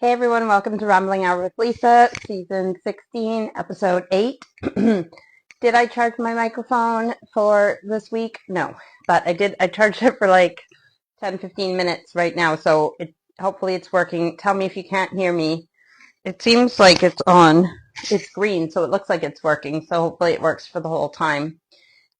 Hey everyone, welcome to Rambling Hour with Lisa, season 16, episode 8. Did I charge my microphone for this week? No, but I did. I charged it for like 10-15 minutes right now, so hopefully it's working. Tell me if you can't hear me. It seems like it's on. It's green, so it looks like it's working, so hopefully it works for the whole time.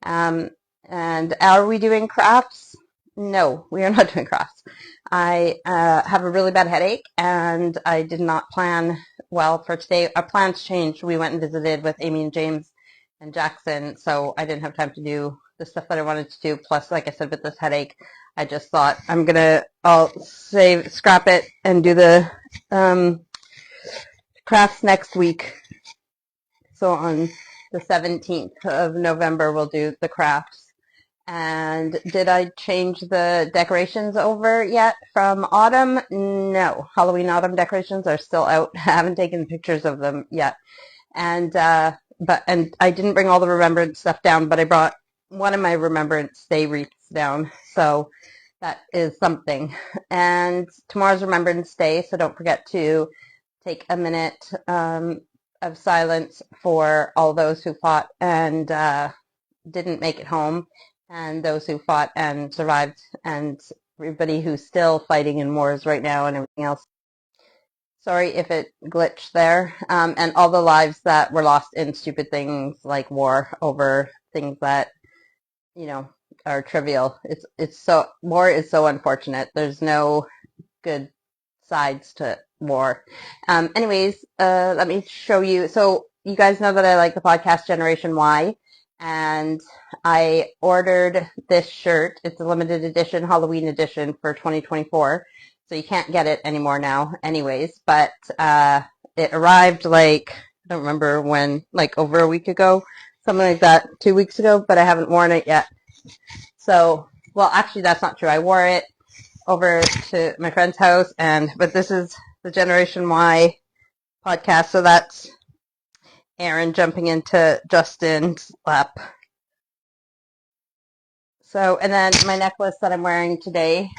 Um, and are we doing crafts? No, we are not doing crafts. I have a really bad headache, and I did not plan well for today. Our plans changed. We went and visited with Amy and James and Jackson, so I didn't have time to do the stuff that I wanted to do. Plus, like I said, with this headache, I just thought I'll scrap it and do the crafts next week. So on the 17th of November, we'll do the crafts. And did I change the decorations over yet from autumn? No. Halloween autumn decorations are still out. I haven't taken pictures of them yet. And I didn't bring all the Remembrance stuff down, but I brought one of my Remembrance Day wreaths down. So that is something. And tomorrow's Remembrance Day, so don't forget to take a minute of silence for all those who fought and didn't make it home, and those who fought and survived, and everybody who's still fighting in wars right now and everything else. Sorry if it glitched there. And all the lives that were lost in stupid things like war over things that, you know, are trivial. War is so unfortunate. There's no good sides to war. Anyways, let me show you. So you guys know that I like the podcast Generation Y, and I ordered this shirt. It's a limited edition, Halloween edition for 2024. So you can't get it anymore now anyways, but it arrived like, I don't remember when, like over a week ago, something like that, 2 weeks ago, but I haven't worn it yet. So, well, actually that's not true. I wore it over to my friend's house, but this is the Generation Y podcast, so that's Aaron jumping into Justin's lap. So, and then my necklace that I'm wearing today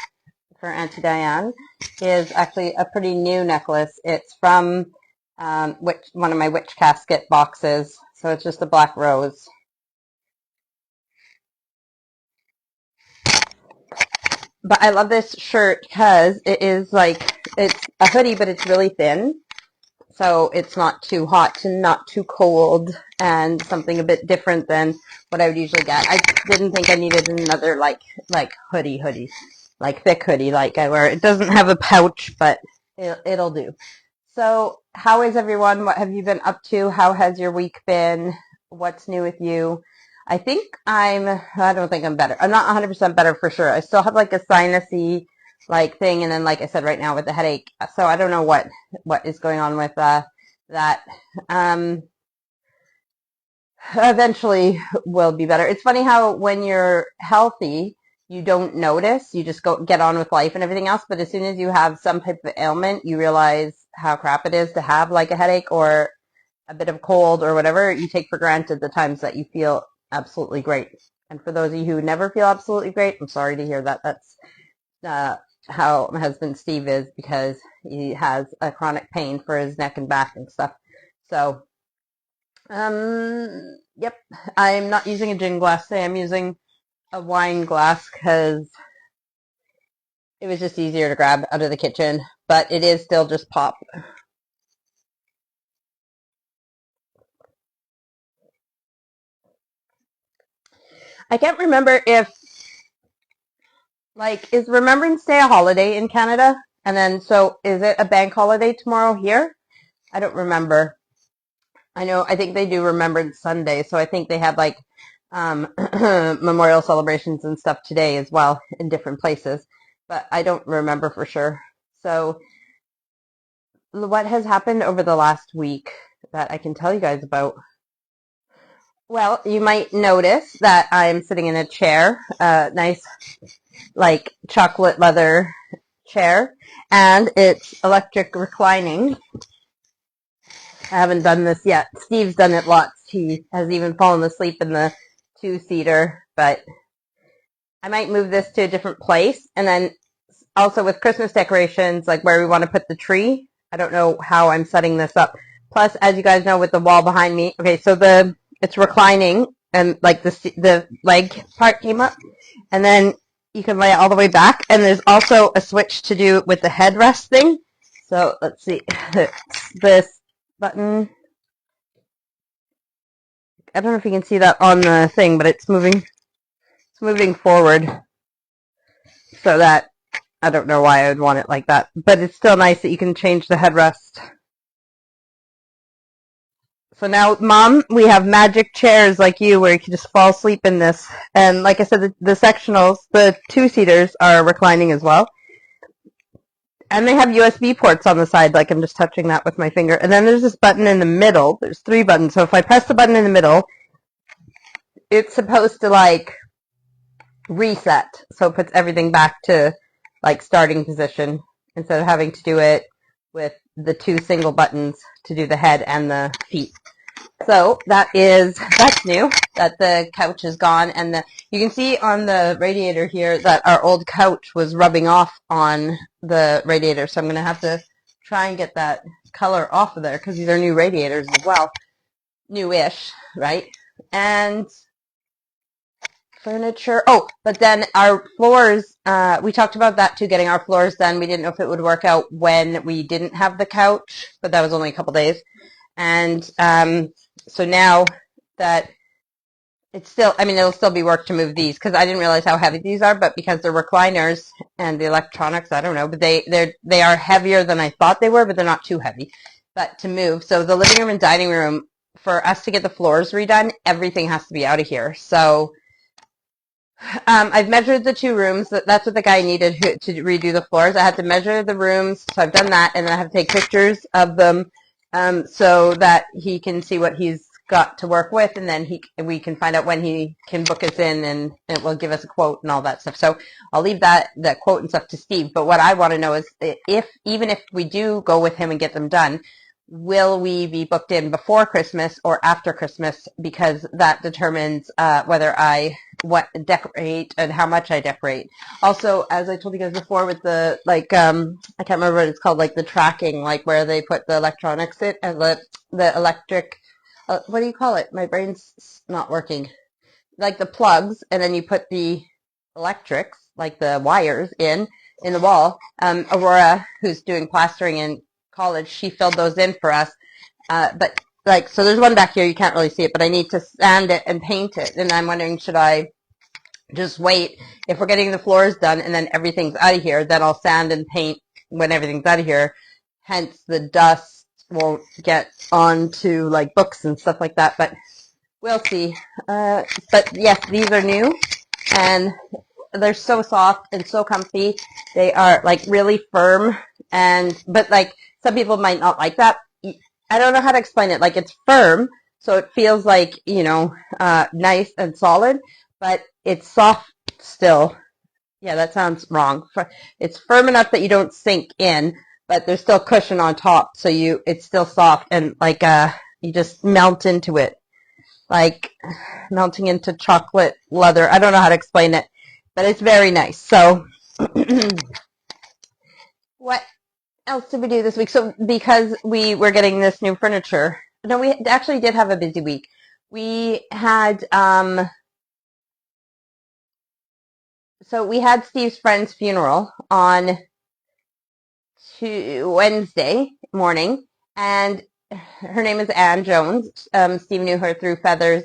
for Auntie Diane is actually a pretty new necklace. It's from one of my witch casket boxes, so it's just a black rose. But I love this shirt because it's a hoodie, but it's really thin. So it's not too hot and not too cold, and something a bit different than what I would usually get. I didn't think I needed another like hoodie, like thick hoodie like I wear. It doesn't have a pouch, but it'll do. So how is everyone? What have you been up to? How has your week been? What's new with you? I don't think I'm better. I'm not 100% better for sure. I still have like a sinusy like thing, and then like I said right now with the headache. So I don't know what is going on with that. Eventually will be better. It's funny how when you're healthy, you don't notice. You just get on with life and everything else. But as soon as you have some type of ailment, you realize how crap it is to have like a headache or a bit of cold or whatever. You take for granted the times that you feel absolutely great. And for those of you who never feel absolutely great, I'm sorry to hear that. That's how my husband Steve is, because he has a chronic pain for his neck and back and stuff. So, yep, I'm not using a gin glass today. I'm using a wine glass because it was just easier to grab out of the kitchen, but it is still just pop. I can't remember if, is Remembrance Day a holiday in Canada? And then, so is it a bank holiday tomorrow here? I don't remember. I think they do Remembrance Sunday, so I think they have memorial celebrations and stuff today as well in different places, but I don't remember for sure. So what has happened over the last week that I can tell you guys about? Well, you might notice that I'm sitting in a chair, nice like chocolate leather chair, and it's electric reclining. I haven't done this yet. Steve's done it lots. He has even fallen asleep in the two-seater, but I might move this to a different place. And then also with Christmas decorations, like where we want to put the tree, I don't know how I'm setting this up. Plus, as you guys know, with the wall behind me, okay, so it's reclining, and like the leg part came up, and then you can lay it all the way back, and there's also a switch to do with the headrest thing. So let's see, it's this button. I don't know if you can see that on the thing, but it's moving forward, so that I don't know why I would want it like that, but it's still nice that you can change the headrest. So now, Mom, we have magic chairs like you where you can just fall asleep in this. And like I said, the sectionals, the two-seaters are reclining as well. And they have USB ports on the side, like I'm just touching that with my finger. And then there's this button in the middle. There's 3 buttons. So if I press the button in the middle, it's supposed to like reset. So it puts everything back to like starting position instead of having to do it with the 2 single buttons to do the head and the feet. So that's new, that the couch is gone, and you can see on the radiator here that our old couch was rubbing off on the radiator, so I'm going to have to try and get that color off of there because these are new radiators as well, newish, right? And furniture, oh, but then our floors, we talked about that too, getting our floors done. We didn't know if it would work out when we didn't have the couch, but that was only a couple days. And so now that it's still, I mean, it'll still be work to move these because I didn't realize how heavy these are, but because they're recliners and the electronics, I don't know, but they are heavier than I thought they were, but they're not too heavy. But to move, so the living room and dining room, for us to get the floors redone, everything has to be out of here. So I've measured the 2 rooms. That's what the guy needed to redo the floors. I had to measure the rooms, so I've done that, and then I have to take pictures of them so that he can see what he's got to work with, and then we can find out when he can book us in, and it will give us a quote and all that stuff. So I'll leave that quote and stuff to Steve. But what I want to know is even if we do go with him and get them done, will we be booked in before Christmas or after Christmas? Because that determines whether I decorate and how much I decorate. Also, as I told you guys before, with the I can't remember what it's called, like the tracking, like where they put the electronics in and the electric. What do you call it? My brain's not working. Like the plugs, and then you put the electrics, like the wires, in the wall. Aurora, who's doing plastering in college, she filled those in for us. But so there's one back here, you can't really see it, but I need to sand it and paint it. And I'm wondering, should I just wait if we're getting the floors done and then everything's out of here, then I'll sand and paint when everything's out of here. Hence the dust won't get onto like books and stuff like that, but we'll see. But yes, these are new and they're so soft and so comfy. They are like really firm, but like some people might not like that. I don't know how to explain it. Like it's firm, so it feels like, nice and solid, but it's soft still. Yeah, that sounds wrong. It's firm enough that you don't sink in, but there's still cushion on top, so it's still soft and like you just melt into it, like melting into chocolate leather. I don't know how to explain it, but it's very nice. So what else did we do this week? So because we were getting this new furniture, no, we actually did have a busy week. We had so we had Steve's friend's funeral on Wednesday morning, and her name is Ann Jones. Steve knew her through Feathers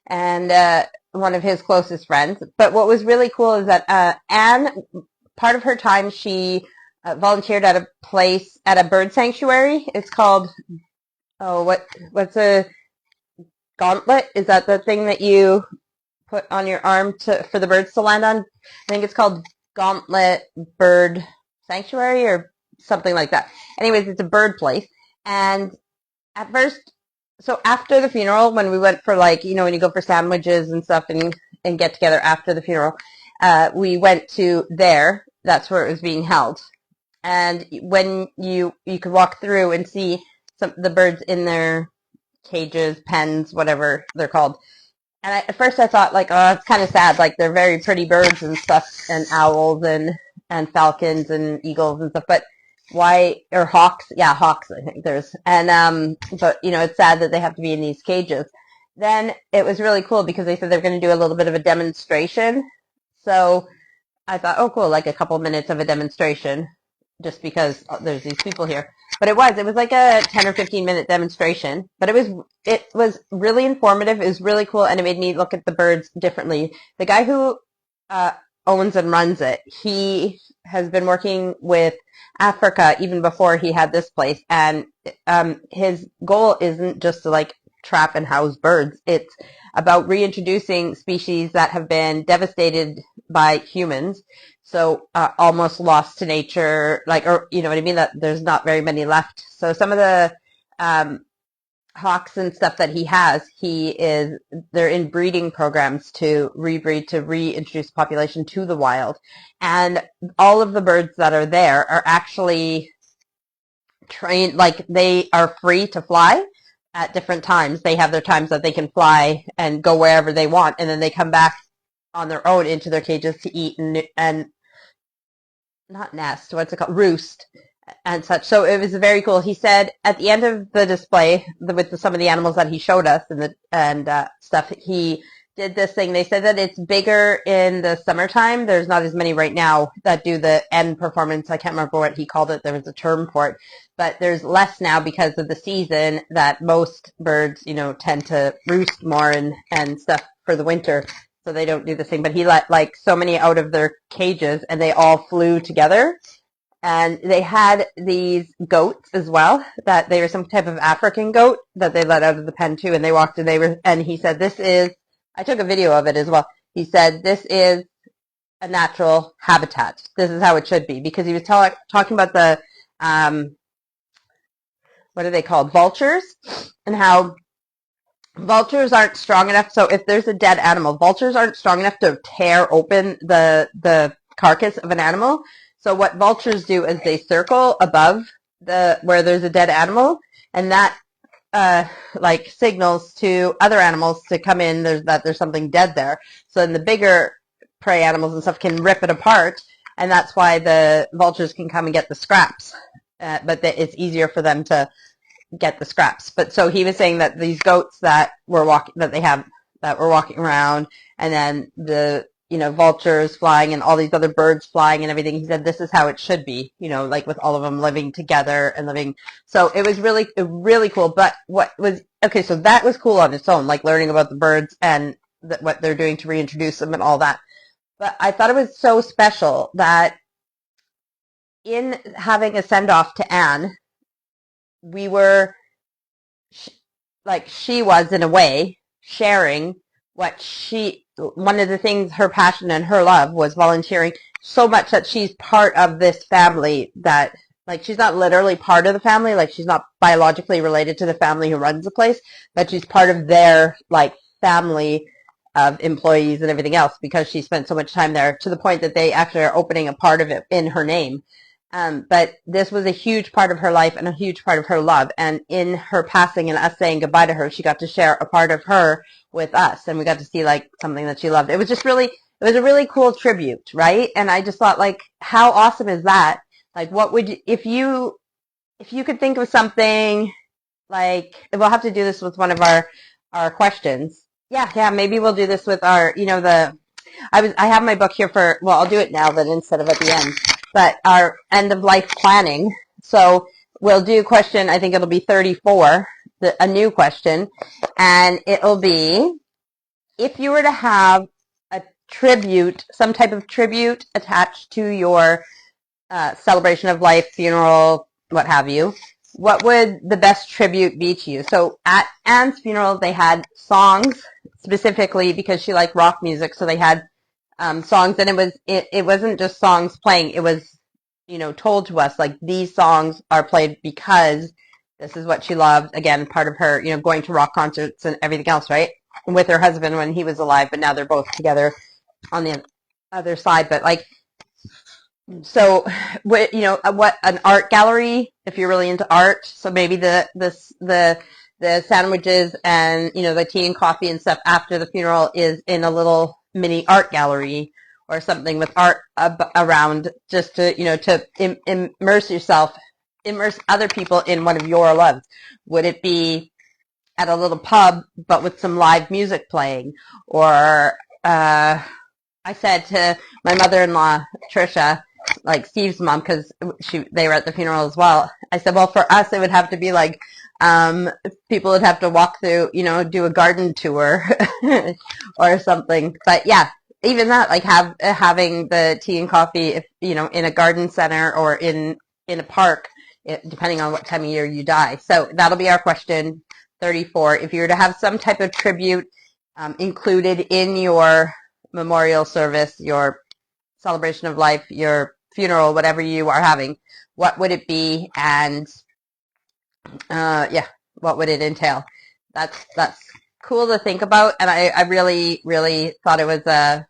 and one of his closest friends. But what was really cool is that Ann, part of her time, she volunteered at a place, at a bird sanctuary. It's called, what's a gauntlet? Is that the thing that you put on your arm for the birds to land on? I think it's called Gauntlet Bird Sanctuary or something like that. Anyways, it's a bird place. And at first, so after the funeral, when we went for when you go for sandwiches and stuff and get together after the funeral, we went to there. That's where it was being held. And when you could walk through and see the birds in their cages, pens, whatever they're called. And at first I thought it's kind of sad. Like they're very pretty birds and stuff, and owls and falcons and eagles and stuff. But or hawks, yeah, hawks, I think there's, and, but, it's sad that they have to be in these cages. Then it was really cool because they said they were going to do a little bit of a demonstration. So I thought, oh, cool, like a couple minutes of a demonstration, just because there's these people here. But it was like a 10 or 15-minute demonstration. But it was really informative. It was really cool, and it made me look at the birds differently. The guy who uh, owns and runs it, he has been working with Africa even before he had this place, and his goal isn't just to like trap and house birds. It's about reintroducing species that have been devastated by humans, so almost lost to nature, like, or you know what I mean, that there's not very many left. So some of the um, hawks and stuff that he has, they're in breeding programs to rebreed, to reintroduce population to the wild. And all of the birds that are there are actually trained, like they are free to fly at different times. They have their times that they can fly and go wherever they want, and then they come back on their own into their cages to eat and not nest, what's it called, roost and such. So it was very cool. He said at the end of the display with some of the animals that he showed us and stuff, he did this thing. They said that it's bigger in the summertime. There's not as many right now that do the end performance. I can't remember what he called it. There was a term for it, but there's less now because of the season that most birds, tend to roost more and stuff for the winter. So they don't do the thing. But he let like so many out of their cages, and they all flew together. And they had these goats as well, that they were some type of African goat that they let out of the pen too. And they walked and he said, I took a video of it as well. He said, this is a natural habitat. This is how it should be. Because he was talking about the, what are they called? Vultures, and how vultures aren't strong enough. So if there's a dead animal, vultures aren't strong enough to tear open the carcass of an animal. So what vultures do is they circle above where there's a dead animal, and that like signals to other animals to come in. There's something dead there. So then the bigger prey animals and stuff can rip it apart, and that's why the vultures can come and get the scraps. But it's easier for them to get the scraps. But so he was saying that these goats that were walking around, and then the vultures flying and all these other birds flying and everything, he said this is how it should be, like with all of them living together and living. So it was really, really cool. But so that was cool on its own, like learning about the birds and what they're doing to reintroduce them and all that. But I thought it was so special that in having a send-off to Anne, we were, she was in a way sharing one of the things, her passion and her love was volunteering so much that she's part of this family, that like she's not literally part of the family, like she's not biologically related to the family who runs the place, but she's part of their like family of employees and everything else, because she spent so much time there, to the point that they actually are opening a part of it in her name. But this was a huge part of her life and a huge part of her love. And in her passing and us saying goodbye to her, she got to share a part of her with us. And we got to see like something that she loved. It was a really cool tribute, right? And I just thought, like, how awesome is that? Like, what would you, if you could think of something, like, we'll have to do this with one of our questions. Yeah, maybe we'll do this with our, I have my book here I'll do it now then instead of at the end. But our end of life planning. So we'll do question, I think it'll be 34, a new question. And it'll be, if you were to have a tribute, some type of tribute attached to your celebration of life, funeral, what have you, what would the best tribute be to you? So at Anne's funeral, they had songs, specifically because she liked rock music. So they had songs, and it wasn't just songs playing. It was, told to us, like, these songs are played because this is what she loved. Again, part of her, going to rock concerts and everything else, right? With her husband when he was alive, but now they're both together on the other side. But like, so what an art gallery, if you're really into art. So maybe the sandwiches and the tea and coffee and stuff after the funeral is in a little mini art gallery, or something with art around, just to, to immerse other people in one of your loves? Would it be at a little pub, but with some live music playing? Or I said to my mother-in-law, Trisha, like Steve's mom, because they were at the funeral as well. I said, well, for us, it would have to be like people would have to walk through, do a garden tour or something. But yeah, even that, like having the tea and coffee, if in a garden center or in a park, depending on what time of year you die. So that'll be our question 34. If you were to have some type of tribute included in your memorial service, your celebration of life, your funeral, whatever you are having, what would it be? And yeah, what would it entail? That's cool to think about, and I really, really thought it was a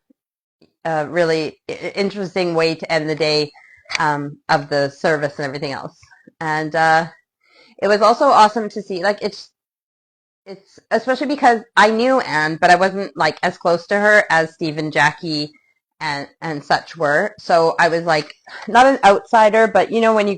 really interesting way to end the day of the service and everything else. And it was also awesome to see, like, it's especially because I knew Anne, but I wasn't like as close to her as Steve and Jackie and such were. So I was like not an outsider, but when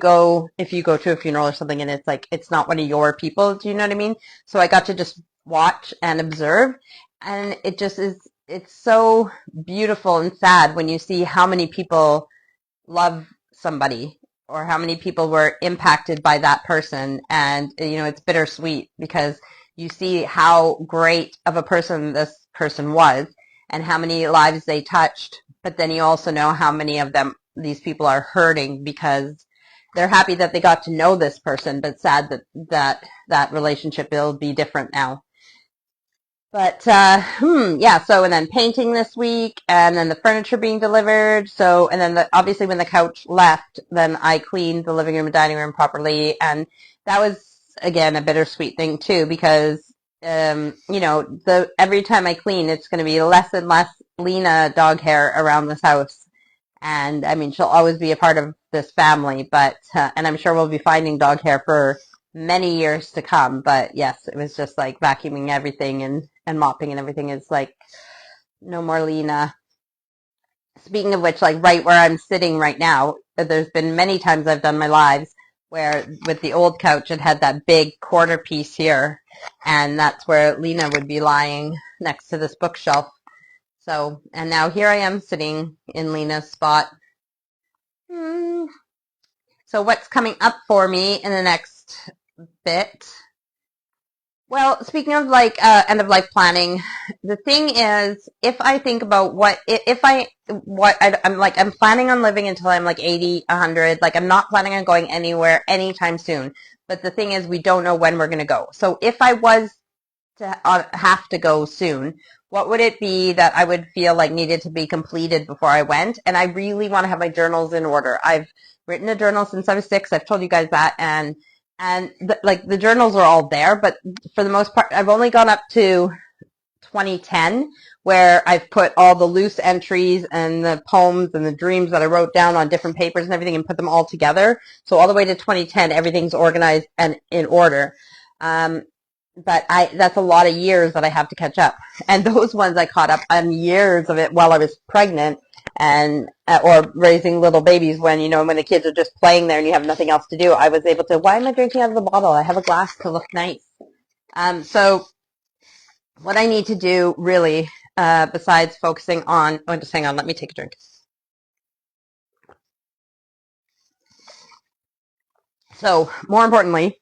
if you go to a funeral or something and it's like it's not one of your people, do you know what I mean? So I got to just watch and observe, and it's so beautiful and sad when you see how many people love somebody or how many people were impacted by that person. And it's bittersweet because you see how great of a person this person was and how many lives they touched, but then you also know how many of these people are hurting because they're happy that they got to know this person, but sad that relationship will be different now. But yeah, so and then painting this week, and then the furniture being delivered. So and then obviously when the couch left, then I cleaned the living room and dining room properly, and that was again a bittersweet thing too because every time I clean, it's going to be less and less Lena dog hair around this house. And I mean, she'll always be a part of this family, but and I'm sure we'll be finding dog hair for many years to come. But yes, it was just like vacuuming everything and mopping and everything is like no more Lena. Speaking of which, like right where I'm sitting right now, there's been many times I've done my lives where with the old couch it had that big corner piece here, and that's where Lena would be lying next to this bookshelf. So, and now here I am sitting in Lena's spot. So what's coming up for me in the next bit? Well, speaking of like end of life planning, the thing is, if I think about I'm planning on living until I'm like 80, 100. Like I'm not planning on going anywhere anytime soon. But the thing is, we don't know when we're going to go. So if I was to have to go soon, what would it be that I would feel like needed to be completed before I went? And I really want to have my journals in order. I've written a journal since I was 6. I've told you guys that, and the journals are all there, but for the most part, I've only gone up to 2010, where I've put all the loose entries and the poems and the dreams that I wrote down on different papers and everything and put them all together. So all the way to 2010, everything's organized and in order. But that's a lot of years that I have to catch up. And those ones I caught up on years of it while I was pregnant and or raising little babies when the kids are just playing there and you have nothing else to do. I was able to, why am I drinking out of the bottle? I have a glass to look nice. So what I need to do really, besides focusing on, just hang on, let me take a drink. So more importantly,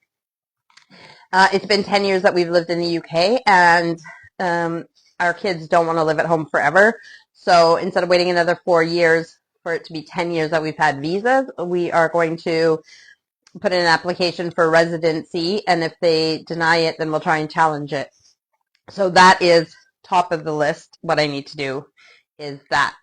it's been 10 years that we've lived in the UK, and our kids don't want to live at home forever. So instead of waiting another 4 years for it to be 10 years that we've had visas, we are going to put in an application for residency, and if they deny it, then we'll try and challenge it. So that is top of the list. What I need to do is that.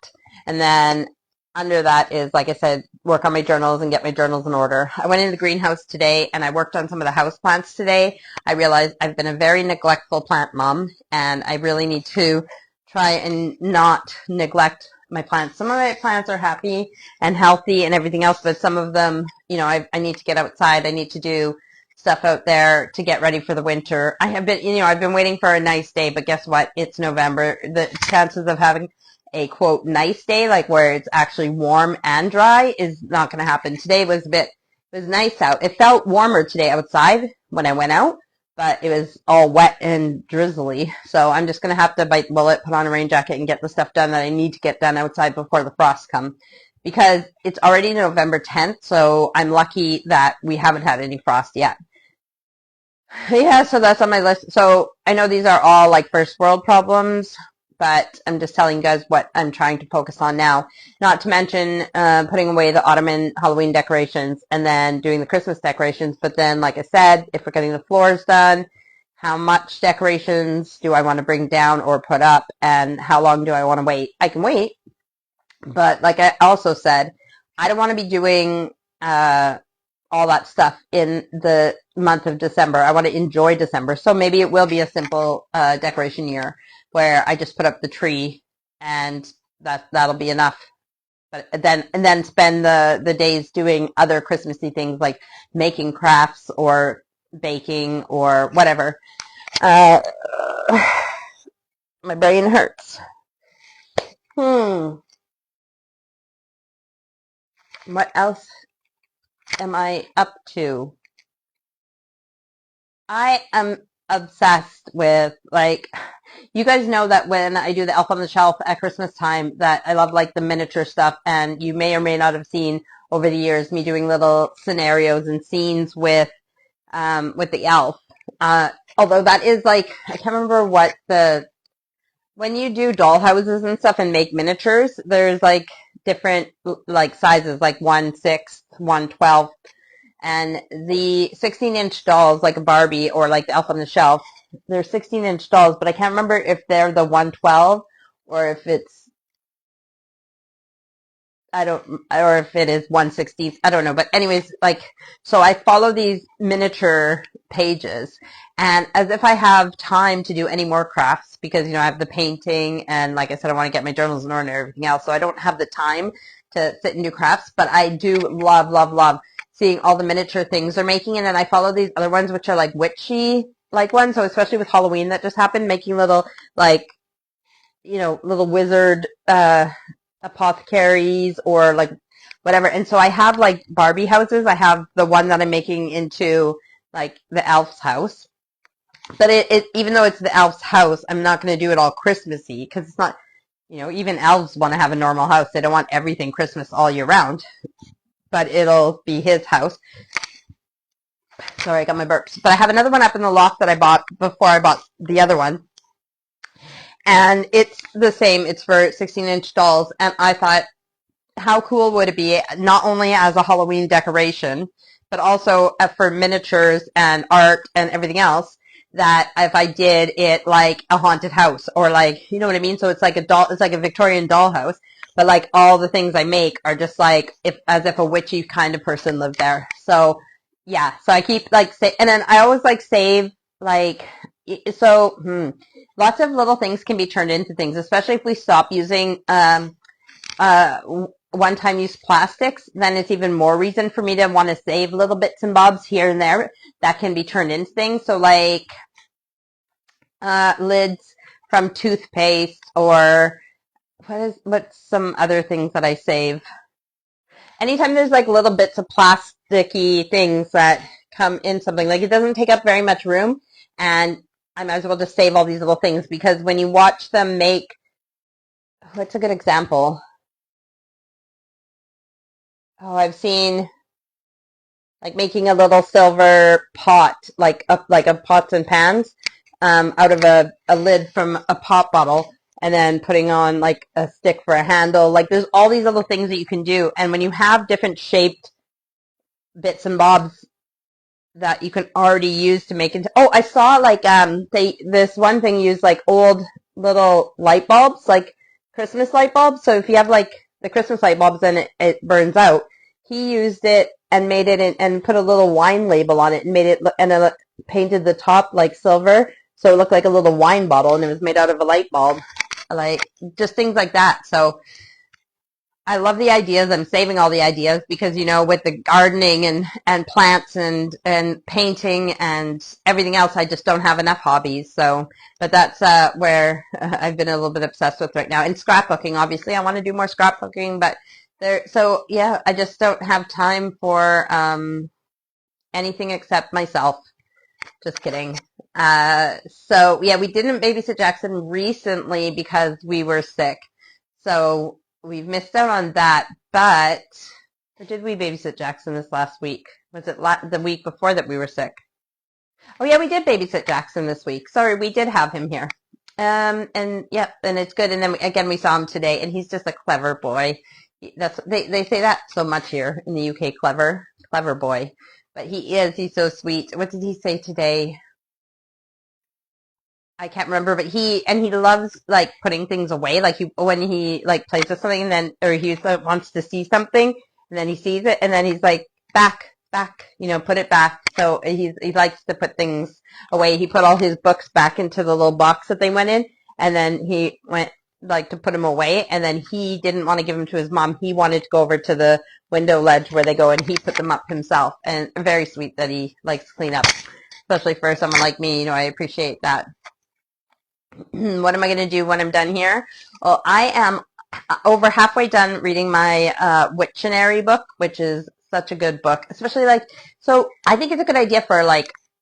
And then under that is, like I said, work on my journals and get my journals in order. I went in the greenhouse today and I worked on some of the house plants today. I realized I've been a very neglectful plant mom, and I really need to try and not neglect my plants. Some of my plants are happy and healthy and everything else, but some of them, I need to get outside. I need to do stuff out there to get ready for the winter. I've been waiting for a nice day, but guess what? It's November. The chances of having a quote nice day, like where it's actually warm and dry, is not going to happen. Today was it was nice out. It felt warmer today outside when I went out, but it was all wet and drizzly. So I'm just going to have to bite the bullet, put on a rain jacket, and get the stuff done that I need to get done outside before the frosts come. Because it's already November 10th, so I'm lucky that we haven't had any frost yet. Yeah, so that's on my list. So I know these are all like first world problems, but I'm just telling you guys what I'm trying to focus on now. Not to mention putting away the autumn and Halloween decorations and then doing the Christmas decorations. But then, like I said, if we're getting the floors done, how much decorations do I want to bring down or put up, and how long do I want to wait? I can wait, but like I also said, I don't want to be doing all that stuff in the month of December. I want to enjoy December. So maybe it will be a simple decoration year where I just put up the tree and that'll be enough. But then spend the days doing other Christmassy things like making crafts or baking or whatever. My brain hurts. What else am I up to? I am obsessed with, like, you guys know that when I do the Elf on the Shelf at Christmas time, that I love like the miniature stuff, and you may or may not have seen over the years me doing little scenarios and scenes with the elf. Although that is like, I can't remember what when you do doll houses and stuff and make miniatures, there's like different like sizes, like 1/6, 1/12. And the 16-inch dolls, like a Barbie or like the Elf on the Shelf, they're 16-inch dolls, but I can't remember if they're the 1/12 or if it's, or if it is 1/16. I don't know. But anyways, like, so I follow these miniature pages, and as if I have time to do any more crafts, because, I have the painting, and like I said, I want to get my journals in order and everything else, so I don't have the time to sit and do crafts, but I do love, love, love seeing all the miniature things they're making. And then I follow these other ones, which are like witchy like ones. So especially with Halloween that just happened, making little like, little wizard apothecaries or like whatever. And so I have like Barbie houses. I have the one that I'm making into like the elf's house. But it even though it's the elf's house, I'm not going to do it all Christmassy, because it's not, even elves want to have a normal house. They don't want everything Christmas all year round. But it'll be his house. Sorry, I got my burps. But I have another one up in the loft that I bought before I bought the other one. And it's the same. It's for 16-inch dolls. And I thought, how cool would it be, not only as a Halloween decoration, but also for miniatures and art and everything else, that if I did it like a haunted house, or like, you know what I mean? So it's like it's like a Victorian dollhouse, but like all the things I make are just like as if a witchy kind of person lived there. So yeah, so I keep like and then I always like save like, so lots of little things can be turned into things, especially if we stop using one-time use plastics. Then it's even more reason for me to want to save little bits and bobs here and there that can be turned into things. So like lids from toothpaste, or what's some other things that I save? Anytime there's like little bits of plasticky things that come in something, like it doesn't take up very much room, and I might as well just save all these little things, because when you watch them make, what's a good example? Oh, I've seen like making a little silver pot, like a pots and pans, out of a lid from a pop bottle, and then putting on like a stick for a handle. Like there's all these little things that you can do. And when you have different shaped bits and bobs that you can already use to make into, oh, I saw like, this one thing used like old little light bulbs, like Christmas light bulbs. So if you have like the Christmas light bulbs and it burns out, he used it and made it and put a little wine label on it and made it and painted the top like silver, so it looked like a little wine bottle, and it was made out of a light bulb. Like just things like that. So I love the ideas. I'm saving all the ideas because, with the gardening and plants and painting and everything else, I just don't have enough hobbies. So, but that's where I've been a little bit obsessed with right now. And scrapbooking, obviously, I want to do more scrapbooking, but so yeah, I just don't have time for anything except myself. Just kidding. So yeah, we didn't babysit Jackson recently because we were sick. So we've missed out on that. But or did we babysit Jackson this last week? Was it the week before that we were sick? Oh yeah, we did babysit Jackson this week. Sorry, we did have him here. And yep, and it's good. And then again, we saw him today, and he's just a clever boy. They say that so much here in the UK, clever boy. But he is. He's so sweet. What did he say today? I can't remember, but he loves like putting things away. Like when he like plays with something, and then or he wants to see something, and then he sees it, and then he's like back, put it back. So he likes to put things away. He put all his books back into the little box that they went in, and then he went like to put them away, and then he didn't want to give them to his mom. He wanted to go over to the window ledge where they go, and he put them up himself. And very sweet that he likes to clean up, especially for someone like me. I appreciate that. What am I going to do when I'm done here? Well, I am over halfway done reading my Wiktionary book, which is such a good book, especially so I think it's a good idea for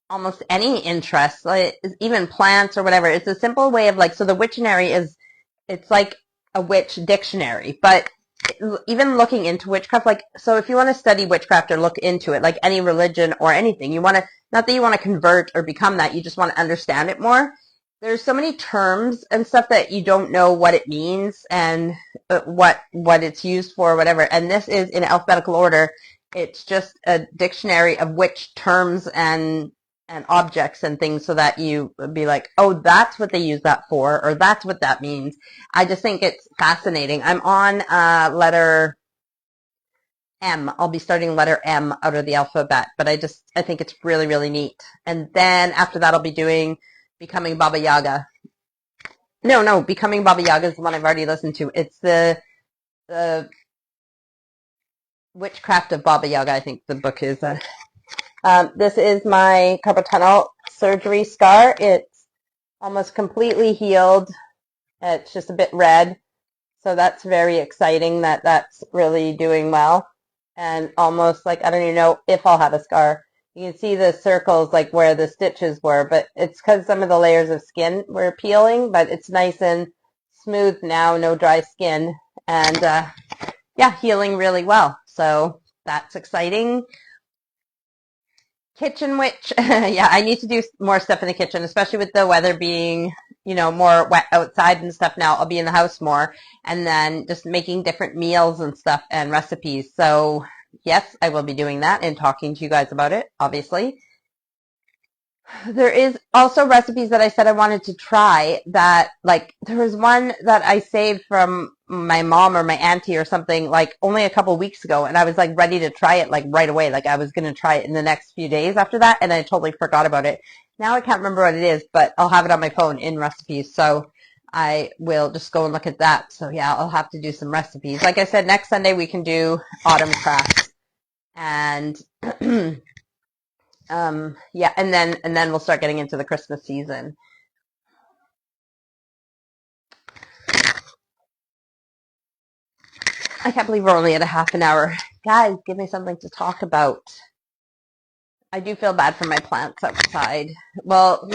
almost any interest, like even plants or whatever. It's a simple way of so the Wiktionary it's like a witch dictionary, but even looking into witchcraft, so if you want to study witchcraft or look into it, like any religion or anything, not that you want to convert or become that, you just want to understand it more. There's so many terms and stuff that you don't know what it means and what it's used for or whatever. And this is in alphabetical order. It's just a dictionary of which terms and objects and things so that you be like, oh, that's what they use that for, or that's what that means. I just think it's fascinating. I'm on letter M. I'll be starting letter M out of the alphabet, but I think it's really, really neat. And then after that, I'll be doing Becoming Baba Yaga. No, Becoming Baba Yaga is the one I've already listened to. It's the Witchcraft of Baba Yaga, I think the book is. This is my carpal tunnel surgery scar. It's almost completely healed. It's just a bit red. So that's very exciting that that's really doing well. And almost I don't even know if I'll have a scar. You can see the circles where the stitches were, but it's because some of the layers of skin were peeling, but it's nice and smooth now, no dry skin. And yeah, healing really well. So that's exciting. Kitchen witch. Yeah, I need to do more stuff in the kitchen, especially with the weather being, more wet outside and stuff now. I'll be in the house more and then just making different meals and stuff and recipes. So yes, I will be doing that and talking to you guys about it, obviously. There is also recipes that I said I wanted to try that, there was one that I saved from my mom or my auntie or something, only a couple weeks ago, and I was, ready to try it, right away. I was going to try it in the next few days after that, and I totally forgot about it. Now I can't remember what it is, but I'll have it on my phone in recipes, so I will just go and look at that. So, yeah, I'll have to do some recipes. Like I said, next Sunday we can do autumn crafts, and yeah, and then we'll start getting into the Christmas season. I can't believe we're only at a half an hour. Guys, give me something to talk about. I do feel bad for my plants outside. Well,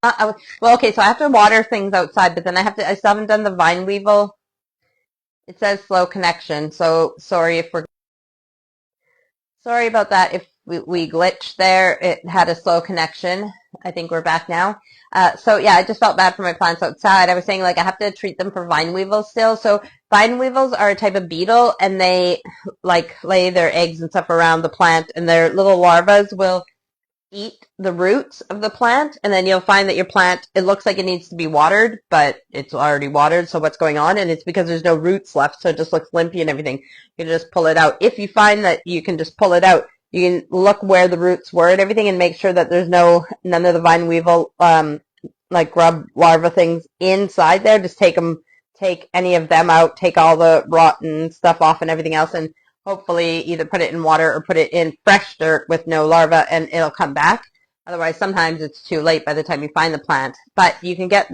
well, okay, so I have to water things outside, but then I still haven't done the vine weevil. It says slow connection, so sorry about that if we glitched there. It had a slow connection. I think we're back now. So yeah, I just felt bad for my plants outside. I was saying I have to treat them for vine weevils still. So vine weevils are a type of beetle, and they lay their eggs and stuff around the plant, and their little larvae will eat the roots of the plant, and then you'll find that your plant, it looks like it needs to be watered, but it's already watered. So what's going on? And it's because there's no roots left, so it just looks limpy and everything. You can just pull it out. If you find that you can just pull it out, you can look where the roots were and everything and make sure that there's none of the vine weevil grub larva things inside there. Just take take any of them out, take all the rotten stuff off and everything else, and hopefully either put it in water or put it in fresh dirt with no larva, and it'll come back. Otherwise, sometimes it's too late by the time you find the plant. But you can get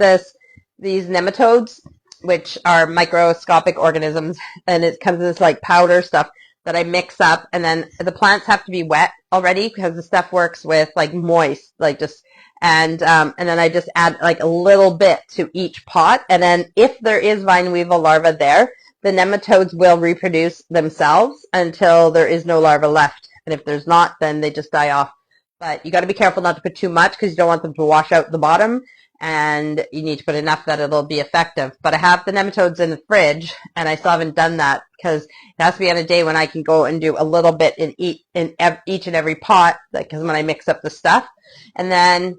these nematodes, which are microscopic organisms, and it comes in this like powder stuff that I mix up, and then the plants have to be wet already because the stuff works with like moist, like just, and then I just add like a little bit to each pot, and then if there is vine weevil larva there, the nematodes will reproduce themselves until there is no larva left, and if there's not, then they just die off. But you got to be careful not to put too much because you don't want them to wash out the bottom, and you need to put enough that it'll be effective. But I have the nematodes in the fridge, and I still haven't done that because it has to be on a day when I can go and do a little bit in each and every pot, because when I mix up the stuff. And then,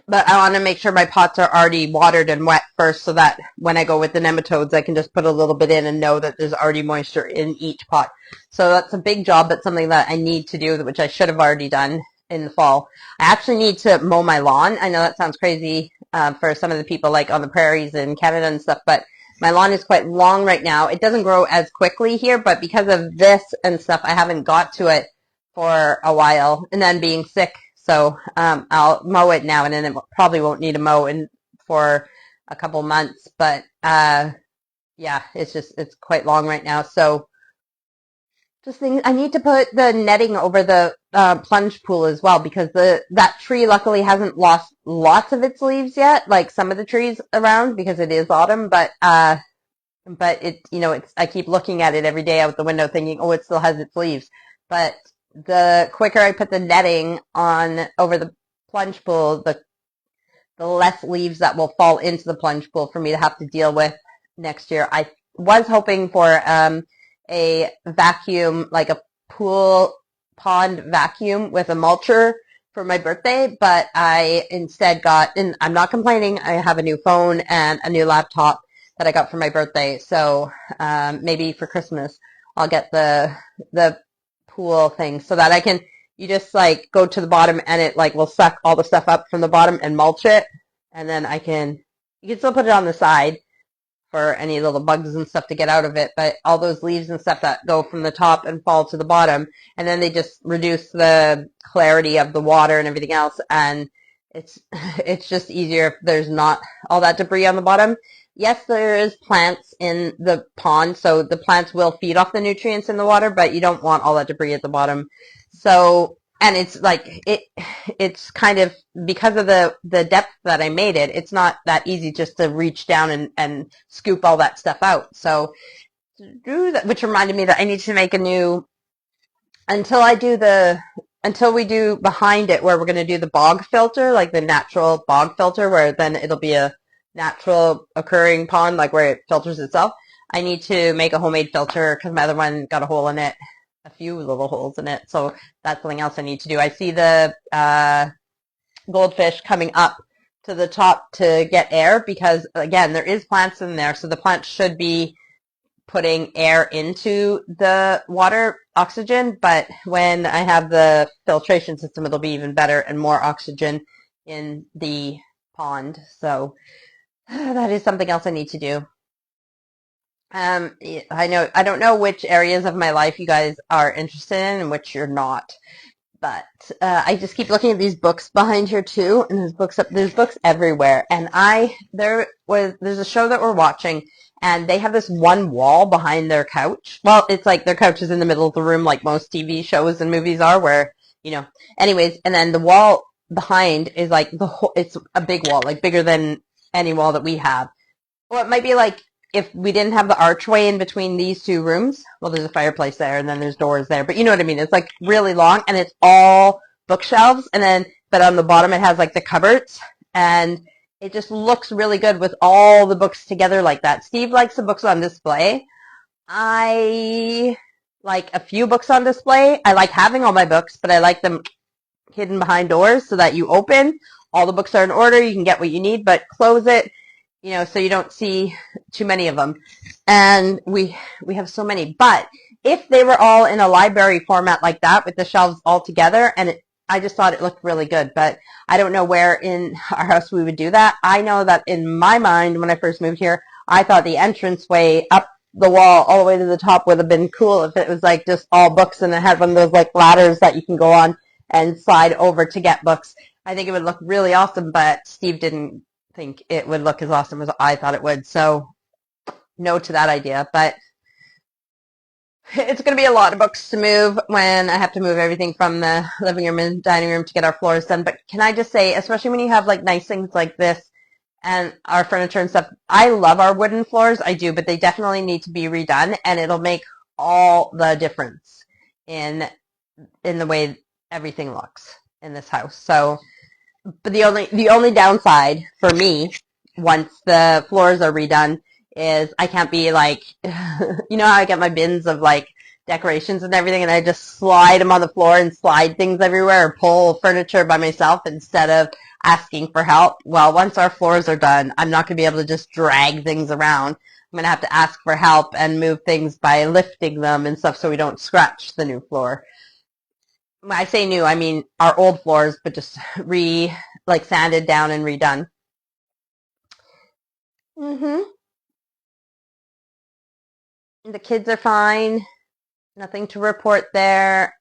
but I want to make sure my pots are already watered and wet first so that when I go with the nematodes, I can just put a little bit in and know that there's already moisture in each pot. So that's a big job. That's something that I need to do, which I should have already done in the fall. I actually need to mow my lawn. I know that sounds crazy for some of the people like on the prairies in Canada and stuff, but my lawn is quite long right now. It doesn't grow as quickly here, but because of this and stuff, I haven't got to it for a while, and then being sick. So I'll mow it now, and then it probably won't need a mow for a couple months. But yeah, it's quite long right now. So just things, I need to put the netting over the plunge pool as well, because that tree luckily hasn't lost lots of its leaves yet, like some of the trees around, because it is autumn. But it, I keep looking at it every day out the window thinking, oh, it still has its leaves. But the quicker I put the netting on over the plunge pool, the less leaves that will fall into the plunge pool for me to have to deal with next year. I was hoping for a vacuum, like a pool pond vacuum with a mulcher for my birthday, but I instead got, and I'm not complaining, I have a new phone and a new laptop that I got for my birthday. So maybe for Christmas I'll get the pool thing so that I can, you just like go to the bottom and it like will suck all the stuff up from the bottom and mulch it, and then you can still put it on the side for any little bugs and stuff to get out of it, but all those leaves and stuff that go from the top and fall to the bottom, and then they just reduce the clarity of the water and everything else, and it's just easier if there's not all that debris on the bottom. Yes, there is plants in the pond, so the plants will feed off the nutrients in the water, but you don't want all that debris at the bottom. So, and it's like, it's kind of, because of the depth that I made it, it's not that easy just to reach down and scoop all that stuff out. So, do that, which reminded me that I need to make a new, until we do behind it, where we're going to do the bog filter, like the natural bog filter, where then it'll be a natural occurring pond, like where it filters itself. I need to make a homemade filter because my other one got a hole in it, a few little holes in it. So that's something else I need to do. I see the goldfish coming up to the top to get air because, again, there is plants in there. So the plants should be putting air into the water, oxygen. But when I have the filtration system, it'll be even better and more oxygen in the pond. So that is something else I need to do. I don't know which areas of my life you guys are interested in and which you're not, but I just keep looking at these books behind here too, and there's books everywhere. And there's a show that we're watching, and they have this one wall behind their couch. Well, it's like their couch is in the middle of the room, like most TV shows and movies are, where, anyways, and then the wall behind is like it's a big wall, like bigger than any wall that we have. Well, it might be like if we didn't have the archway in between these two rooms. Well, there's a fireplace there, and then there's doors there, but you know what I mean. It's like really long, and it's all bookshelves, but on the bottom it has like the cupboards, and it just looks really good with all the books together like that. Steve likes the books on display. I like a few books on display. I like having all my books, but I like them hidden behind doors so that you open. All the books are in order. You can get what you need, but close it, so you don't see too many of them. And we have so many. But if they were all in a library format like that with the shelves all together, I just thought it looked really good. But I don't know where in our house we would do that. I know that in my mind, when I first moved here, I thought the entranceway up the wall all the way to the top would have been cool if it was like just all books and it had one of those like ladders that you can go on and slide over to get books. I think it would look really awesome, but Steve didn't think it would look as awesome as I thought it would. So no to that idea, but it's going to be a lot of books to move when I have to move everything from the living room and dining room to get our floors done. But can I just say, especially when you have like nice things like this and our furniture and stuff, I love our wooden floors. I do, but they definitely need to be redone, and it'll make all the difference in the way everything looks in this house. So, but the only downside for me, once the floors are redone, is I can't be like, you know how I get my bins of like decorations and everything, and I just slide them on the floor and slide things everywhere, or pull furniture by myself instead of asking for help. Well, once our floors are done, I'm not going to be able to just drag things around. I'm going to have to ask for help and move things by lifting them and stuff so we don't scratch the new floor. When I say new, I mean our old floors, but just like sanded down and redone. The kids are fine. Nothing to report there.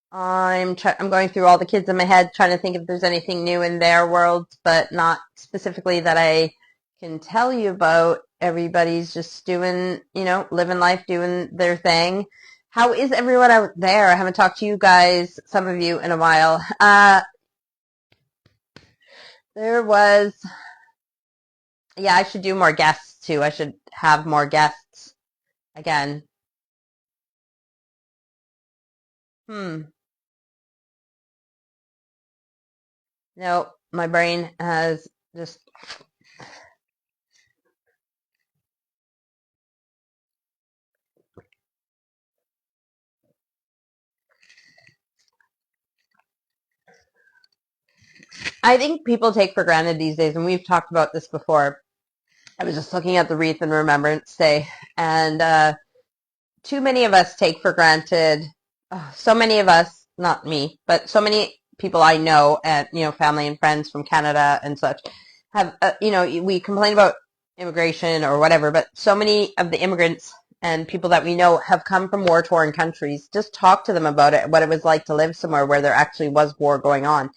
I'm going through all the kids in my head, trying to think if there's anything new in their worlds, but not specifically that I can tell you about. Everybody's just doing, living life, doing their thing. How is everyone out there? I haven't talked to you guys, some of you, in a while. Yeah, I should do more guests too. I should have more guests again. No, my brain has just. I think people take for granted these days, and we've talked about this before. I was just looking at the Wreath and Remembrance Day, and too many of us take for granted. So many of us, not me, but so many people I know, and family and friends from Canada and such, have we complain about immigration or whatever, but so many of the immigrants and people that we know have come from war-torn countries. Just talk to them about it, what it was like to live somewhere where there actually was war going on.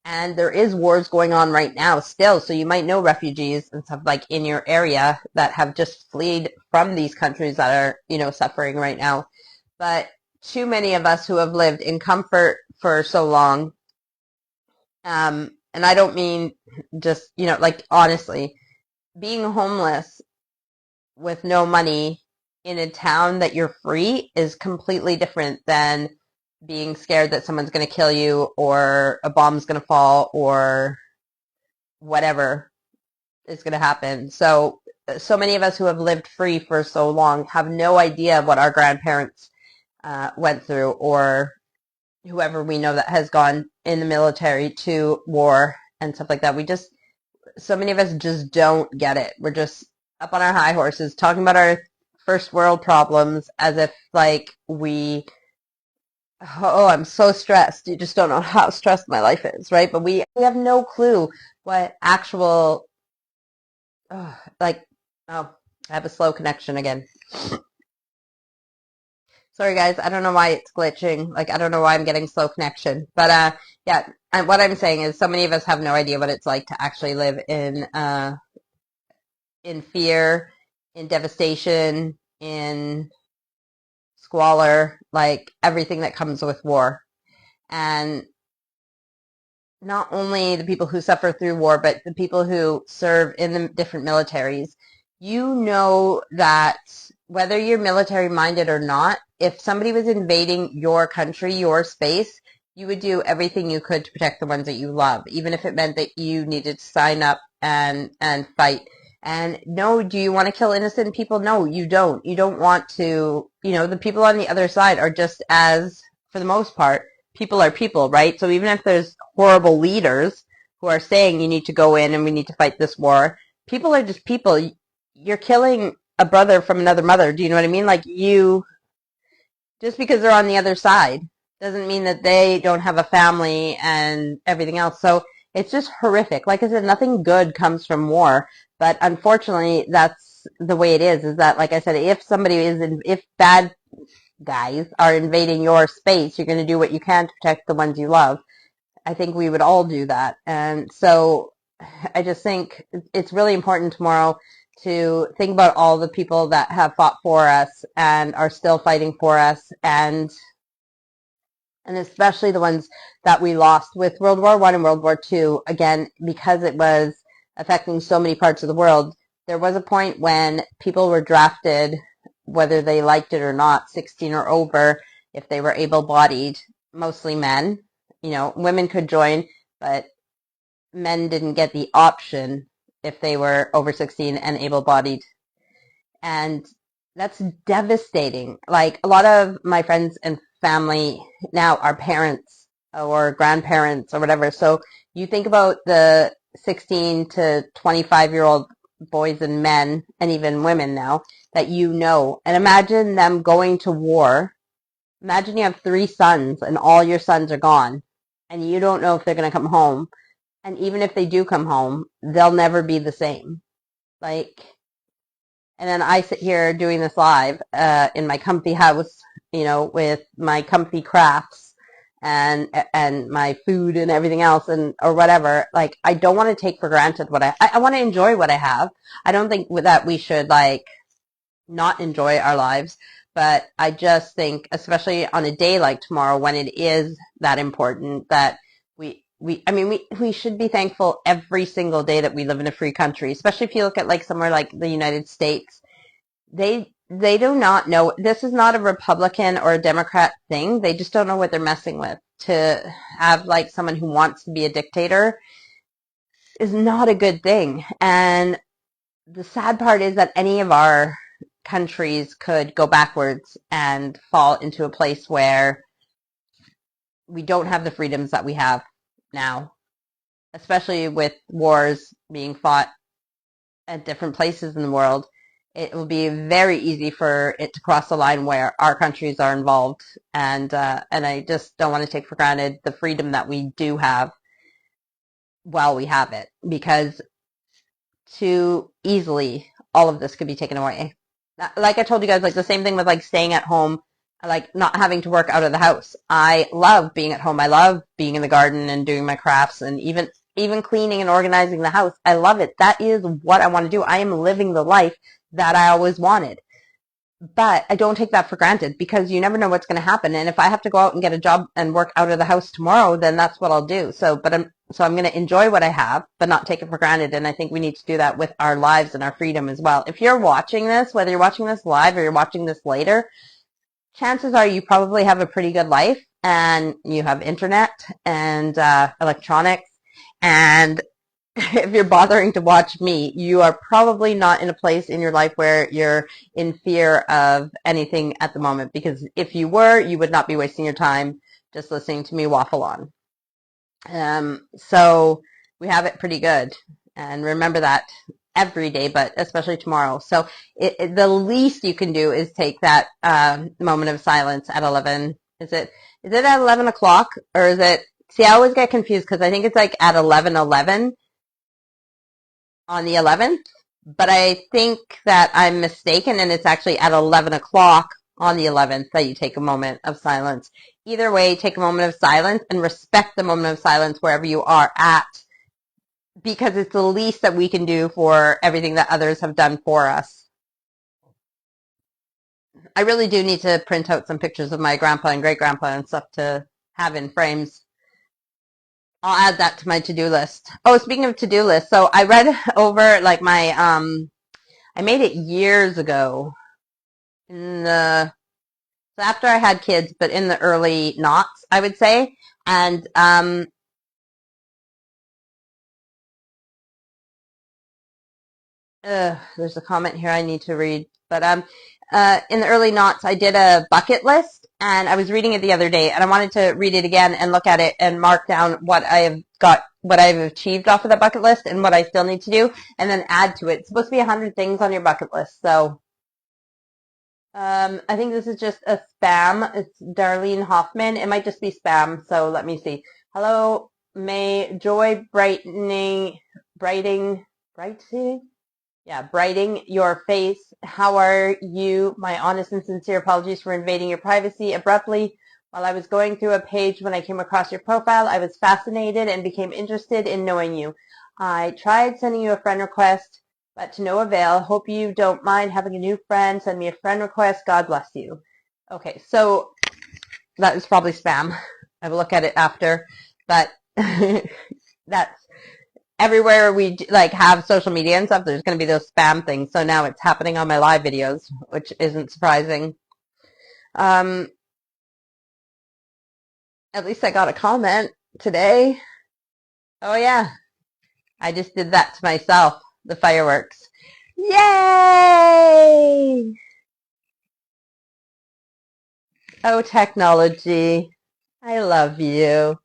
And there is wars going on right now still, so you might know refugees and stuff like in your area that have just fled from these countries that are, suffering right now. But too many of us who have lived in comfort for so long, and I don't mean just, like honestly, being homeless with no money in a town that you're free is completely different than being scared that someone's going to kill you or a bomb's going to fall or whatever is going to happen. So many of us who have lived free for so long have no idea what our grandparents went through, or whoever we know that has gone in the military to war and stuff like that. So many of us just don't get it. We're just up on our high horses talking about our first world problems as if like I'm so stressed. You just don't know how stressed my life is, right? But we have no clue what actual, I have a slow connection again. Sorry guys, I don't know why it's glitching. Like, I don't know why I'm getting slow connection. But yeah, and what I'm saying is so many of us have no idea what it's like to actually live in fear, in devastation, in squalor, like everything that comes with war. And not only the people who suffer through war, but the people who serve in the different militaries. You know that whether you're military minded or not, if somebody was invading your country, your space, you would do everything you could to protect the ones that you love, even if it meant that you needed to sign up and fight. And no, do you want to kill innocent people? No, you don't. You don't want to, the people on the other side are just as, for the most part, people are people, right? So even if there's horrible leaders who are saying you need to go in and we need to fight this war, people are just people. You're killing a brother from another mother. Do you know what I mean? Like, just because they're on the other side doesn't mean that they don't have a family and everything else. So it's just horrific. Like I said, nothing good comes from war, but unfortunately that's that's the way it is that, like I said, if bad guys are invading your space, you're going to do what you can to protect the ones you love. I think we would all do that. And so I just think it's really important tomorrow to think about all the people that have fought for us and are still fighting for us, and especially the ones that we lost with World War I and World War II. Again, because it was affecting so many parts of the world, there was a point when people were drafted, whether they liked it or not, 16 or over, if they were able-bodied, mostly men. You know, women could join, but men didn't get the option if they were over 16 and able-bodied. And that's devastating. Like, a lot of my friends and family now are parents or grandparents or whatever. So you think about the 16 to 25-year-old boys and men, and even women now, that you know. And imagine them going to war. Imagine you have 3 sons and all your sons are gone, and you don't know if they're going to come home. And even if they do come home, they'll never be the same. Like, and then I sit here doing this live in my comfy house, you know, with my comfy crafts and my food and everything else, and or whatever. Like, I don't want to take for granted what I want to enjoy what I have. I don't think that we should like not enjoy our lives, but I just think, especially on a day like tomorrow, when it is that important, that we should be thankful every single day that we live in a free country, especially if you look at like somewhere like the United States. They do not know. This is not a Republican or a Democrat thing. They just don't know what they're messing with. To have like someone who wants to be a dictator is not a good thing. And the sad part is that any of our countries could go backwards and fall into a place where we don't have the freedoms that we have now, especially with wars being fought at different places in the world. It will be very easy for it to cross the line where our countries are involved, and I just don't want to take for granted the freedom that we do have while we have it, because too easily all of this could be taken away. Like I told you guys, like the same thing with like staying at home, like not having to work out of the house. I love being at home. I love being in the garden and doing my crafts, and even cleaning and organizing the house. I love it. That is what I want to do. I am living the life that I always wanted. But I don't take that for granted, because you never know what's going to happen. And if I have to go out and get a job and work out of the house tomorrow, then that's what I'll do. So I'm going to enjoy what I have, but not take it for granted. And I think we need to do that with our lives and our freedom as well. If you're watching this, whether you're watching this live or you're watching this later, chances are you probably have a pretty good life, and you have internet and electronics. And if you're bothering to watch me, you are probably not in a place in your life where you're in fear of anything at the moment, because if you were, you would not be wasting your time just listening to me waffle on. So we have it pretty good, and remember that every day, but especially tomorrow. So the least you can do is take that moment of silence at 11. Is it at 11 o'clock, or is it? See, I always get confused because I think it's like at 11:11 on the 11th, but I think that I'm mistaken, and it's actually at 11 o'clock on the 11th that you take a moment of silence. Either way, take a moment of silence and respect the moment of silence wherever you are at, because it's the least that we can do for everything that others have done for us. I really do need to print out some pictures of my grandpa and great-grandpa and stuff to have in frames. I'll add that to my to-do list. Oh, speaking of to-do list, so I read over like my I made it years ago so after I had kids, but in the early noughts, I would say. And there's a comment here I need to read. But in the early noughts, I did a bucket list, and I was reading it the other day, and I wanted to read it again and look at it and mark down what I have got, what I've achieved off of that bucket list, and what I still need to do, and then add to it. It's supposed to be 100 things on your bucket list, so I think this is just a spam. It's Darlene Hoffman. It might just be spam, so let me see. Hello, May Joy Brightening. Yeah, brighting your face. How are you? My honest and sincere apologies for invading your privacy abruptly. While I was going through a page when I came across your profile, I was fascinated and became interested in knowing you. I tried sending you a friend request, but to no avail. Hope you don't mind having a new friend. Send me a friend request. God bless you. Okay, so that is probably spam. I will look at it after, but that's everywhere we like have social media and stuff, there's going to be those spam things. So now it's happening on my live videos, which isn't surprising. At least I got a comment today. Oh yeah, I just did that to myself. The fireworks. Yay! Oh, technology. I love you.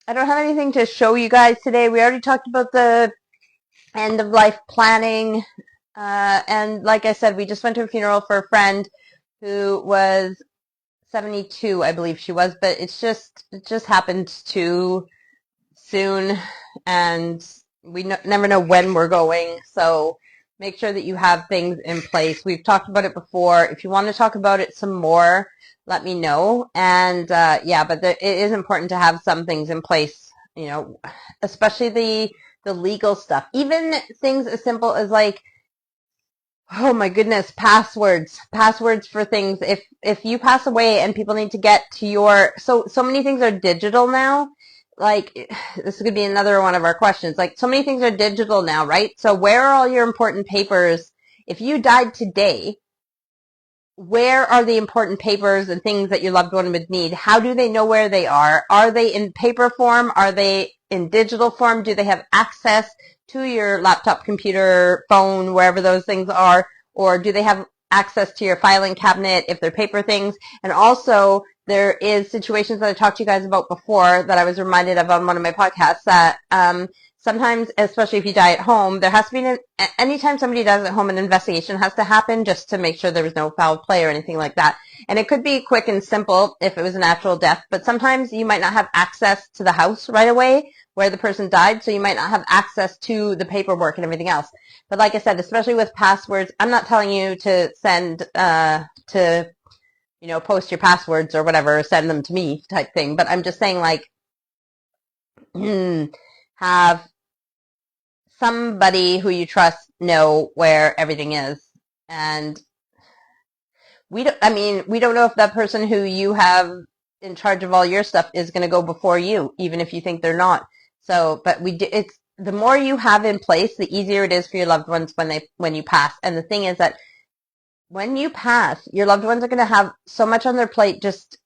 I don't have anything to show you guys today. We already talked about the end of life planning. And like I said, we just went to a funeral for a friend who was 72, I believe she was, but it just happened too soon, and we never know when we're going. So make sure that you have things in place. We've talked about it before. If you want to talk about it some more, let me know. And yeah, but it is important to have some things in place. You know, especially the legal stuff. Even things as simple as like, oh my goodness, passwords for things. If you pass away and people need to get to your, so many things are digital now. Like, this could be another one of our questions. Like, so many things are digital now, right? So where are all your important papers? If you died today, where are the important papers and things that your loved one would need? How do they know where they are? Are they in paper form? Are they in digital form? Do they have access to your laptop, computer, phone, wherever those things are? Or do they have access to your filing cabinet if they're paper things? And also, there is situations that I talked to you guys about before that I was reminded of on one of my podcasts that sometimes, especially if you die at home, there has to be anytime somebody dies at home, an investigation has to happen just to make sure there was no foul play or anything like that. And it could be quick and simple if it was a natural death, but sometimes you might not have access to the house right away where the person died, so you might not have access to the paperwork and everything else. But like I said, especially with passwords, I'm not telling you to send post your passwords or whatever, send them to me type thing, but I'm just saying, like, have somebody who you trust know where everything is. And we don't know if that person who you have in charge of all your stuff is going to go before you, even if you think they're not. So, but it's the more you have in place, the easier it is for your loved ones when you pass. And the thing is that when you pass, your loved ones are going to have so much on their plate just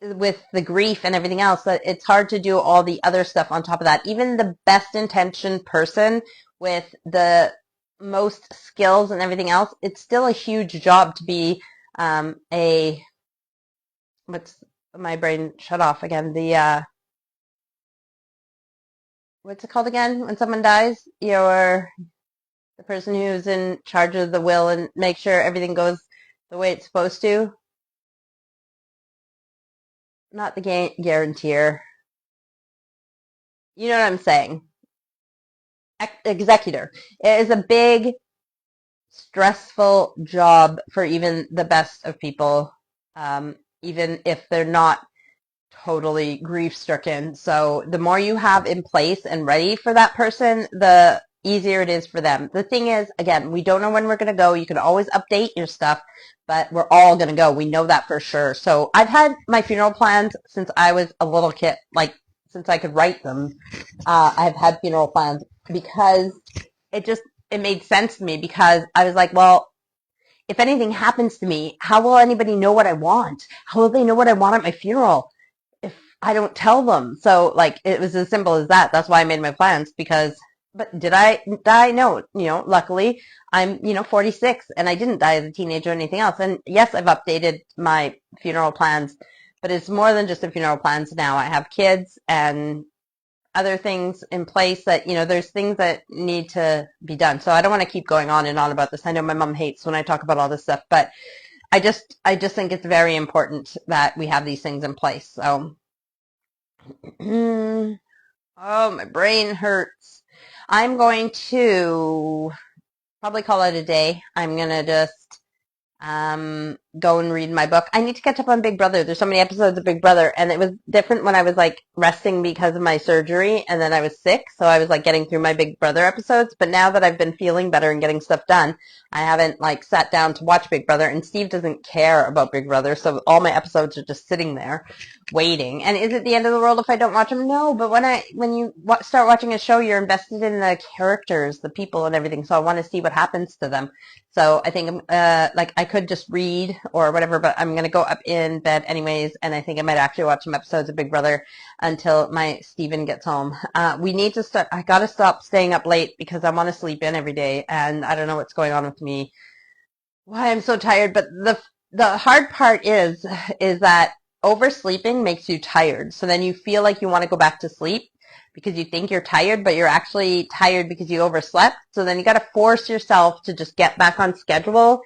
with the grief and everything else that it's hard to do all the other stuff on top of that. Even the best intentioned person with the most skills and everything else, it's still a huge job to be what's my brain shut off again? What's it called again when someone dies? You're the person who's in charge of the will and make sure everything goes the way it's supposed to. Not the guarantor. You know what I'm saying? Executor. It is a big, stressful job for even the best of people, even if they're not totally grief stricken. So the more you have in place and ready for that person, the easier it is for them. The thing is, again, we don't know when we're going to go. You can always update your stuff, but we're all going to go. We know that for sure. So I've had my funeral plans since I was a little kid, like since I could write them. I've had funeral plans because it made sense to me, because I was like, well, if anything happens to me, how will anybody know what I want? How will they know what I want at my funeral if I don't tell them? So, like, it was as simple as that. That's why I made my plans, because, but did I die? No, luckily I'm, 46, and I didn't die as a teenager or anything else. And yes, I've updated my funeral plans, but it's more than just the funeral plans now. I have kids and other things in place that, there's things that need to be done. So I don't want to keep going on and on about this. I know my mom hates when I talk about all this stuff, but I just think it's very important that we have these things in place. So Oh, my brain hurts. I'm going to probably call it a day. I'm going to just go and read my book. I need to catch up on Big Brother. There's so many episodes of Big Brother, and it was different when I was like resting because of my surgery, and then I was sick, so I was like getting through my Big Brother episodes. But now that I've been feeling better and getting stuff done, I haven't like sat down to watch Big Brother, and Steve doesn't care about Big Brother, so all my episodes are just sitting there waiting. And is it the end of the world if I don't watch them? No, but when you start watching a show, you're invested in the characters, the people, and everything. So I want to see what happens to them. So I think like I could just read or whatever, but I'm gonna go up in bed anyways, and I think I might actually watch some episodes of Big Brother until my Steven gets home. We need to start. I gotta stop staying up late because I want to sleep in every day, and I don't know what's going on with me, why I'm so tired. But the hard part is that oversleeping makes you tired. So then you feel like you want to go back to sleep because you think you're tired, but you're actually tired because you overslept. So then you got to force yourself to just get back on schedule.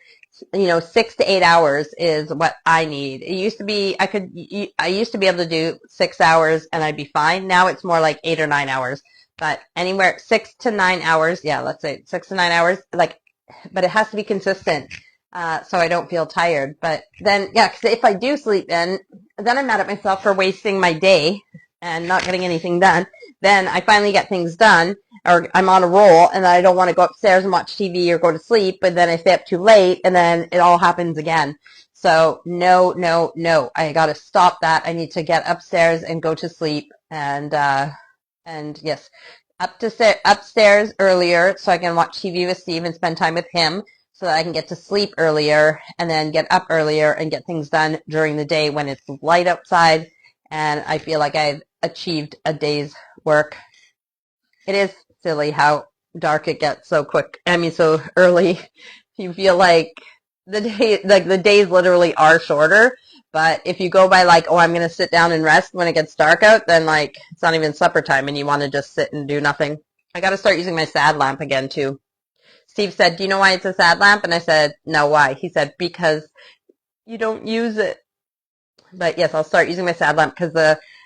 6 to 8 hours is what I need. It used to be I used to be able to do 6 hours and I'd be fine. Now it's more like 8 or 9 hours. But anywhere 6 to 9 hours, yeah, let's say 6 to 9 hours, like, but it has to be consistent. So I don't feel tired. But then, yeah, because if I do sleep in, then I'm mad at myself for wasting my day and not getting anything done. Then I finally get things done, or I'm on a roll, and I don't want to go upstairs and watch TV or go to sleep, but then I stay up too late, and then it all happens again. So no, no, no. I got to stop that. I need to get upstairs and go to sleep, and yes, upstairs earlier so I can watch TV with Steve and spend time with him so that I can get to sleep earlier and then get up earlier and get things done during the day when it's light outside and I feel like I've achieved a day's work. It is silly how dark it gets so quick. I mean, so early. You feel like the days literally are shorter. But if you go by like, oh, I'm going to sit down and rest when it gets dark out, then like it's not even supper time and you want to just sit and do nothing. I got to start using my sad lamp again too. Steve said, do you know why it's a sad lamp? And I said, no, why? He said, because you don't use it. But yes, I'll start using my sad lamp because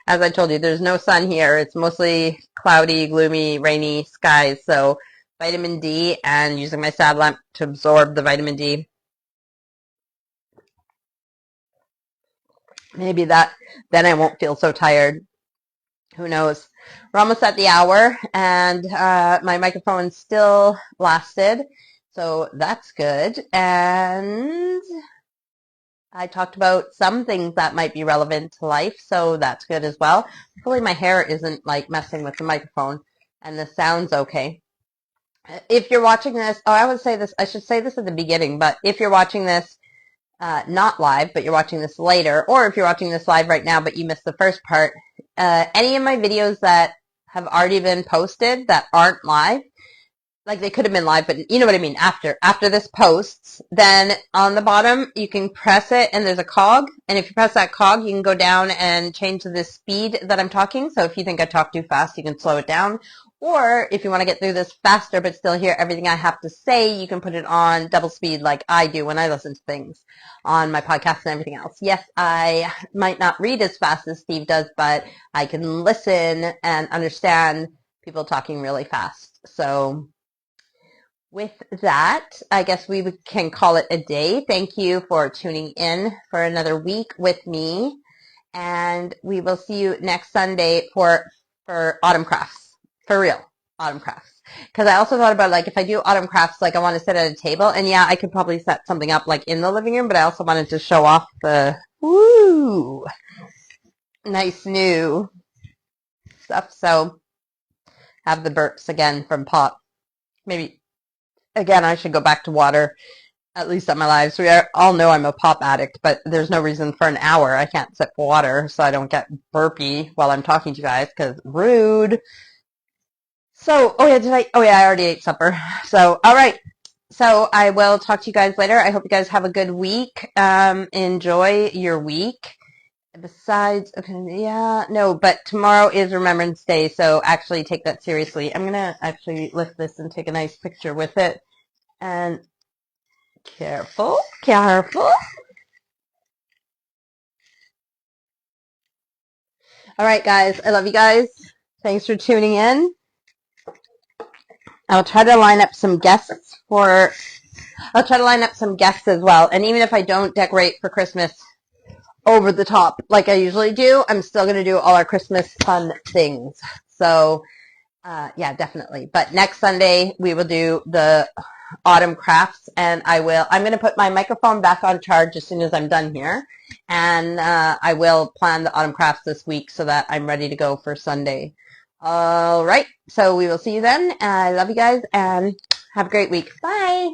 as I told you, there's no sun here. It's mostly cloudy, gloomy, rainy skies. So vitamin D and using my sad lamp to absorb the vitamin D. Maybe then I won't feel so tired. Who knows? We're almost at the hour and my microphone still lasted. So that's good. And I talked about some things that might be relevant to life, so that's good as well. Hopefully my hair isn't like messing with the microphone and the sound's okay. If you're watching this, I should say this at the beginning, but if you're watching this not live, but you're watching this later, or if you're watching this live right now, but you missed the first part, any of my videos that have already been posted that aren't live, like they could have been live, but you know what I mean. After this posts, then on the bottom you can press it, and there's a cog. And if you press that cog, you can go down and change the speed that I'm talking. So if you think I talk too fast, you can slow it down. Or if you want to get through this faster but still hear everything I have to say, you can put it on double speed like I do when I listen to things on my podcast and everything else. Yes, I might not read as fast as Steve does, but I can listen and understand people talking really fast. So with that, I guess we can call it a day. Thank you for tuning in for another week with me. And we will see you next Sunday for autumn crafts. For real, autumn crafts. Because I also thought about like if I do autumn crafts, like I want to sit at a table. And yeah, I could probably set something up like in the living room, but I also wanted to show off the nice new stuff. So have the burps again from Pop. Maybe again, I should go back to water at least at my lives. We all know I'm a pop addict, but there's no reason for an hour I can't sip water so I don't get burpy while I'm talking to you guys, because rude. So, I already ate supper. So, all right. So I will talk to you guys later. I hope you guys have a good week. Enjoy your week. Besides, okay, yeah, no, but tomorrow is Remembrance Day, so actually take that seriously. I'm going to actually lift this and take a nice picture with it. And careful, careful. All right, guys. I love you guys. Thanks for tuning in. I'll try to line up some guests as well. And even if I don't decorate for Christmas over the top like I usually do, I'm still going to do all our Christmas fun things. So, yeah, definitely. But next Sunday, we will do the autumn crafts, and I'm going to put my microphone back on charge as soon as I'm done here. And I will plan the autumn crafts this week so that I'm ready to go for Sunday. All right. So we will see you then. I love you guys, and have a great week. Bye.